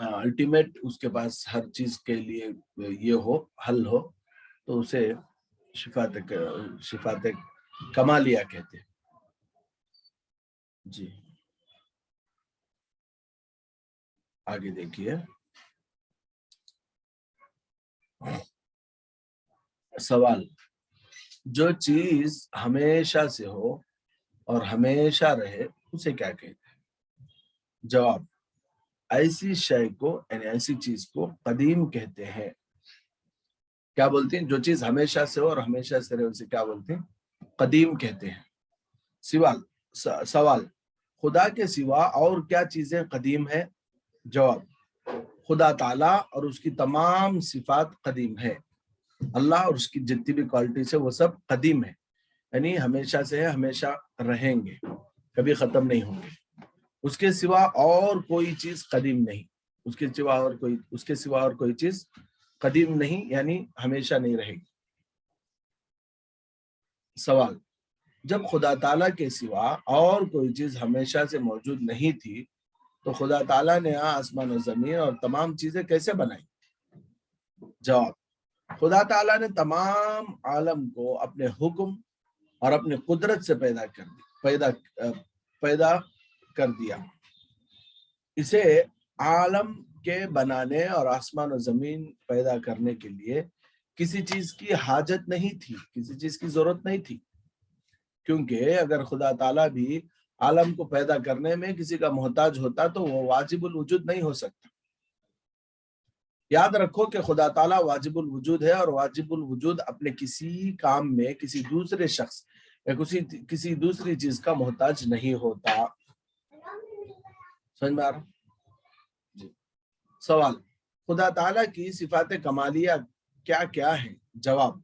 Ultimate اس کے پاس ہر چیز کے لیے یہ ہو، حل ہو، تو اسے صفات کمالیہ کہتے ہیں. جی آگے دیکھیے. سوال: جو چیز ہمیشہ سے ہو اور ہمیشہ رہے اسے کیا کہتے ہیں؟ جواب: ایسی شے کو یعنی ایسی چیز کو قدیم کہتے ہیں. کیا بولتے ہیں؟ جو چیز ہمیشہ سے ہو اور ہمیشہ سے رہے اسے کیا بولتے ہیں؟ قدیم کہتے ہیں. سوال: خدا کے سوا اور کیا چیزیں قدیم ہیں؟ جواب: خدا تعالیٰ اور اس کی تمام صفات قدیم ہے. اللہ اور اس کی جتنی بھی کوالٹیز ہے وہ سب قدیم ہے، یعنی ہمیشہ سے ہے، ہمیشہ رہیں گے، کبھی ختم نہیں ہوں گے. اس کے سوا اور کوئی چیز قدیم نہیں. اس کے سوا اور کوئی چیز قدیم نہیں، یعنی ہمیشہ نہیں رہے گی. سوال: جب خدا تعالیٰ کے سوا اور کوئی چیز ہمیشہ سے موجود نہیں تھی تو خدا تعالیٰ نے آسمان و زمین اور تمام چیزیں کیسے بنائی؟ جواب: خدا تعالیٰ نے تمام عالم کو اپنے حکم اور اپنے قدرت سے پیدا کر دیا. اسے عالم کے بنانے اور آسمان و زمین پیدا کرنے کے لیے کسی چیز کی حاجت نہیں تھی، کسی چیز کی ضرورت نہیں تھی، کیونکہ اگر خدا تعالیٰ بھی عالم کو پیدا کرنے میں کسی کا محتاج ہوتا تو وہ واجب الوجود نہیں ہو سکتا. یاد رکھو کہ خدا تعالیٰ واجب الوجود ہے اور واجب الوجود اپنے کسی کام میں کسی دوسرے شخص یا کسی دوسری چیز کا محتاج نہیں ہوتا. سمجھ میں آ رہا؟ جی. سوال: خدا تعالیٰ کی صفات کمالیہ کیا کیا ہیں؟ جواب: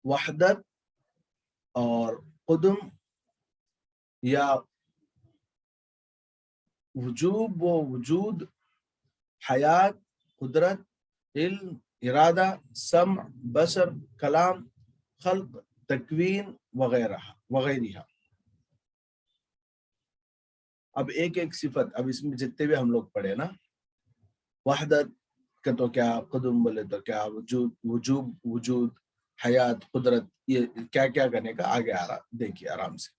وحدت اور قدم یا وجوب و وجود، حیات، قدرت، علم، ارادہ، سمع، بصر، کلام، خلق، تکوین وغیرہ. اب ایک ایک صفت، اب اس میں جتنے بھی ہم لوگ پڑھے نا، وحدت کا تو کیا، قدم بولے تو کیا، وجوب، وجود، حیات، قدرت، یہ کیا کیا کرنے کا آگے آ رہا، دیکھیے آرام سے.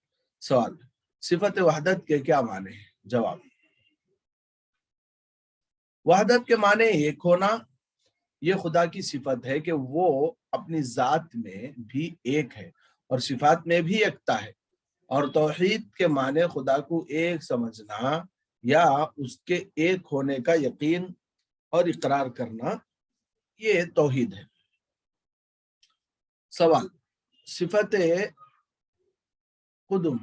سوال: صفت وحدت کے کیا معنی ہیں؟ جواب: وحدت کے معنی ایک ہونا. یہ خدا کی صفت ہے کہ وہ اپنی ذات میں بھی ایک ہے اور صفات میں بھی یکتا ہے. اور توحید کے معنی خدا کو ایک سمجھنا یا اس کے ایک ہونے کا یقین اور اقرار کرنا، یہ توحید ہے. سوال: صفت قدم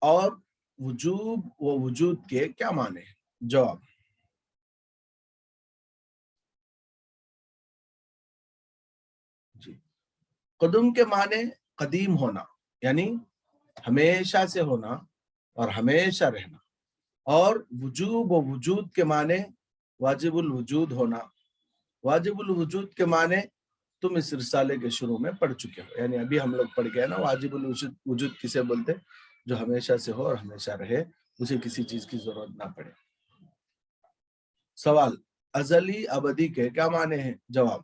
اور وجوب و وجود کے کیا معنی ہیں؟ جواب: جی. قدم کے معنی قدیم ہونا، یعنی ہمیشہ سے ہونا اور ہمیشہ رہنا. اور وجوب و وجود کے معنی واجب الوجود ہونا. واجب الوجود کے معنی تم اس رسالے کے شروع میں پڑھ چکے ہو، یعنی ابھی ہم لوگ پڑھ گئے نا. واجب الوجود کسے بولتے؟ جو ہمیشہ سے ہو اور ہمیشہ رہے، اسے کسی چیز کی ضرورت نہ پڑے. سوال: ازلی ابدی کے کیا معنی ہیں؟ جواب: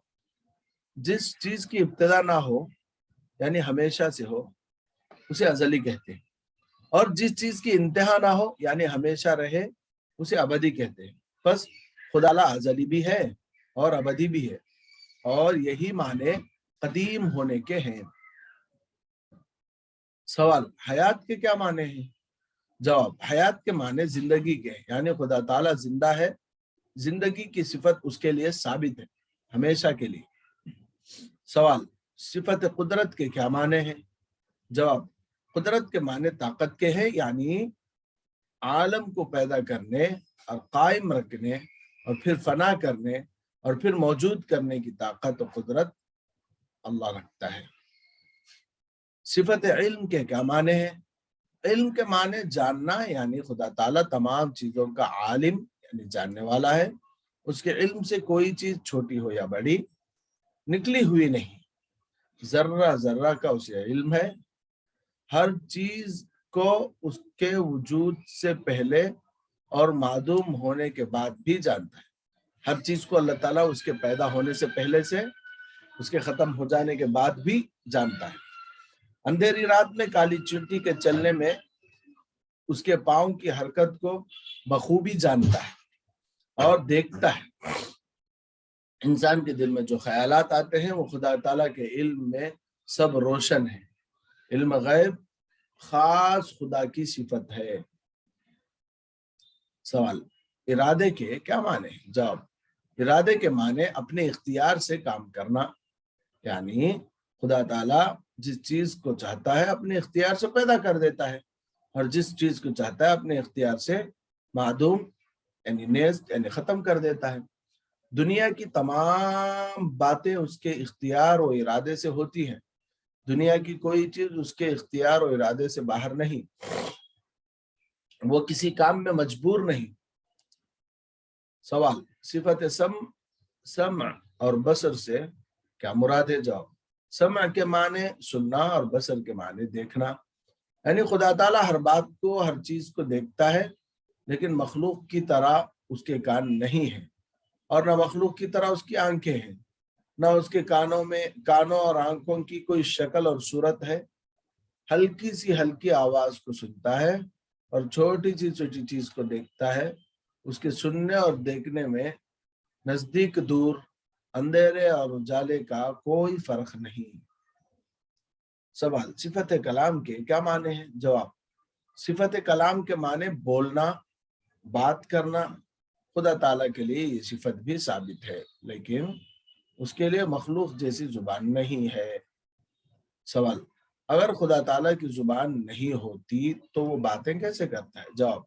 جس چیز کی ابتدا نہ ہو یعنی ہمیشہ سے ہو اسے ازلی کہتے ہیں، اور جس چیز کی انتہا نہ ہو یعنی ہمیشہ رہے اسے ابدی کہتے ہیں. بس خدا تعالیٰ ازلی بھی ہے اور ابدی بھی ہے، اور یہی معنی قدیم ہونے کے ہیں. سوال: حیات کے کیا معنی ہیں؟ جواب: حیات کے معنی زندگی کے ہیں، یعنی خدا تعالیٰ زندہ ہے، زندگی کی صفت اس کے لیے ثابت ہے ہمیشہ کے لیے. سوال: صفت قدرت کے کیا معنی ہیں؟ جواب: قدرت کے معنی طاقت کے ہیں، یعنی عالم کو پیدا کرنے اور قائم رکھنے اور پھر فنا کرنے اور پھر موجود کرنے کی طاقت و قدرت اللہ رکھتا ہے. صفت علم کے کیا معنی ہیں؟ علم کے معنی جاننا، یعنی خدا تعالیٰ تمام چیزوں کا عالم یعنی جاننے والا ہے. اس کے علم سے کوئی چیز چھوٹی ہو یا بڑی نکلی ہوئی نہیں. ذرہ ذرہ کا اسے علم ہے، ہر چیز کو اس کے وجود سے پہلے اور معدوم ہونے کے بعد بھی جانتا ہے. ہر چیز کو اللہ تعالیٰ اس کے پیدا ہونے سے پہلے سے، اس کے ختم ہو جانے کے بعد بھی جانتا ہے. اندھیری رات میں کالی چینٹی کے چلنے میں اس کے پاؤں کی حرکت کو بخوبی جانتا ہے اور دیکھتا ہے. انسان کے دل میں جو خیالات آتے ہیں وہ خدا تعالیٰ کے علم میں سب روشن ہے. علم غیب خاص خدا کی صفت ہے. سوال، ارادے کے کیا معنی ہیں؟ جواب، ارادے کے معنی اپنے اختیار سے کام کرنا، یعنی خدا تعالیٰ جس چیز کو چاہتا ہے اپنے اختیار سے پیدا کر دیتا ہے، اور جس چیز کو چاہتا ہے اپنے اختیار سے معدوم یعنی نیست یعنی ختم کر دیتا ہے. دنیا کی تمام باتیں اس کے اختیار و ارادے سے ہوتی ہیں. دنیا کی کوئی چیز اس کے اختیار و ارادے سے باہر نہیں. وہ کسی کام میں مجبور نہیں. سوال، صفت سمع اور بصر سے کیا مراد ہے؟ جواب، سمع کے معنی سننا اور بصر کے معنی دیکھنا، یعنی خدا تعالیٰ ہر بات کو، ہر چیز کو دیکھتا ہے، لیکن مخلوق کی طرح اس کے کان نہیں ہیں، اور نہ مخلوق کی طرح اس کی آنکھیں ہیں، نہ اس کے کانوں اور آنکھوں کی کوئی شکل اور صورت ہے. ہلکی سی ہلکی آواز کو سنتا ہے اور چھوٹی سی چھوٹی چیز کو دیکھتا ہے. اس کے سننے اور دیکھنے میں نزدیک دور، اندھیرے اور اجالے کا کوئی فرق نہیں. سوال، صفت کلام کے کیا معنی ہیں؟ جواب، صفت کلام کے معنی بولنا، بات کرنا. خدا تعالیٰ کے لیے یہ صفت بھی ثابت ہے، لیکن اس کے لیے مخلوق جیسی زبان نہیں ہے. سوال، اگر خدا تعالیٰ کی زبان نہیں ہوتی تو وہ باتیں کیسے کرتا ہے؟ جواب،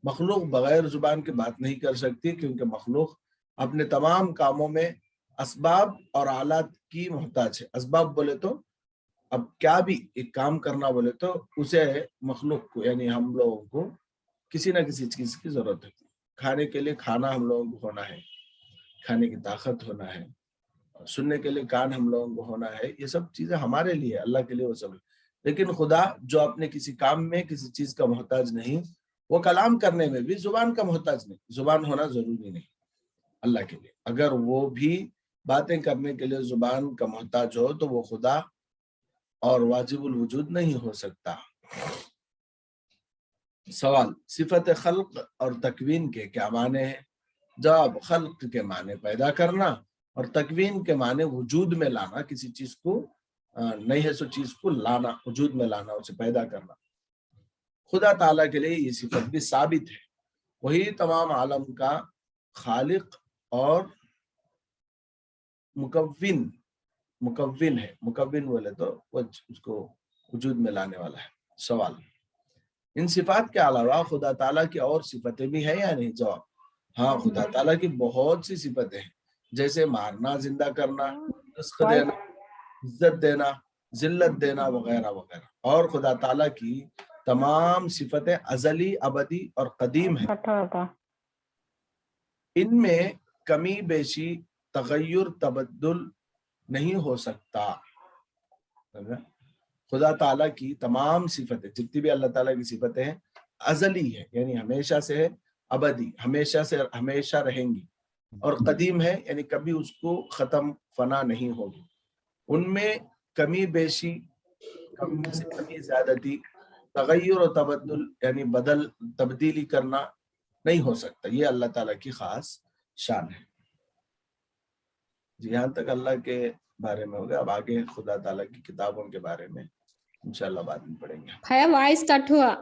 مخلوق بغیر زبان کے بات نہیں کر سکتی، کیونکہ مخلوق اپنے تمام کاموں میں اسباب اور آلات کی محتاج ہے. اسباب بولے تو اب کیا بھی ایک کام کرنا بولے تو اسے مخلوق کو یعنی ہم لوگوں کو کسی نہ کسی چیز کی ضرورت ہے. کھانے کے لیے کھانا ہم لوگوں کو ہونا ہے، کھانے کی طاقت ہونا ہے، سننے کے لیے کان ہم لوگوں کو ہونا ہے. یہ سب چیزیں ہمارے لیے، اللہ کے لیے وہ سب ہے. لیکن خدا جو اپنے کسی کام میں کسی چیز کا محتاج نہیں، وہ کلام کرنے میں بھی زبان کا محتاج نہیں. زبان ہونا ضروری نہیں اللہ کے لیے. اگر وہ بھی باتیں کرنے کے لیے زبان کا محتاج ہو تو وہ خدا اور واجب الوجود نہیں ہو سکتا. سوال، صفت خلق اور تکوین کے کیا معنی ہیں؟ جواب، خلق کے معنی پیدا کرنا اور تکوین کے معنی وجود میں لانا. کسی چیز کو نہیں ہے سو چیز کو لانا، وجود میں لانا، اسے پیدا کرنا. خدا تعالیٰ کے لیے یہ صفت بھی ثابت ہے. وہی تمام عالم کا خالق اور مکون ہے. مکون بولے تو اس کو وجود میں لانے والا ہے. سوال، ان صفات کے علاوہ خدا تعالیٰ کی اور صفتیں بھی ہیں یا نہیں؟ جواب، ہاں، خدا تعالیٰ کی بہت سی صفتیں ہیں، جیسے مارنا، زندہ کرنا، رزق دینا، عزت دینا، ذلت دینا وغیرہ وغیرہ. اور خدا تعالیٰ کی تمام صفتیں ازلی، ابدی اور قدیم ہیں. ان میں کمی بیشی، تغیر، تبدل نہیں ہو سکتا. خدا تعالیٰ کی تمام صفتیں، جتنی بھی اللہ تعالیٰ کی صفتیں ہیں، ازلی ہے یعنی ہمیشہ سے ہے، ابدی ہمیشہ سے ہمیشہ رہیں گی، اور قدیم ہے یعنی کبھی اس کو ختم فنا نہیں ہوگی. ان میں کمی بیشی، کمی سے کمی زیادتی، تغیر و تبدل یعنی تبدیلی کرنا نہیں ہو سکتا. یہ اللہ تعالیٰ کی خاص شان ہے. جی، یہاں تک اللہ کے بارے میں ہوگا. اب آگے خدا تعالیٰ کی کتابوں کے بارے میں انشاءاللہ بعد میں پڑھیں گے. وائس کٹ ہوا.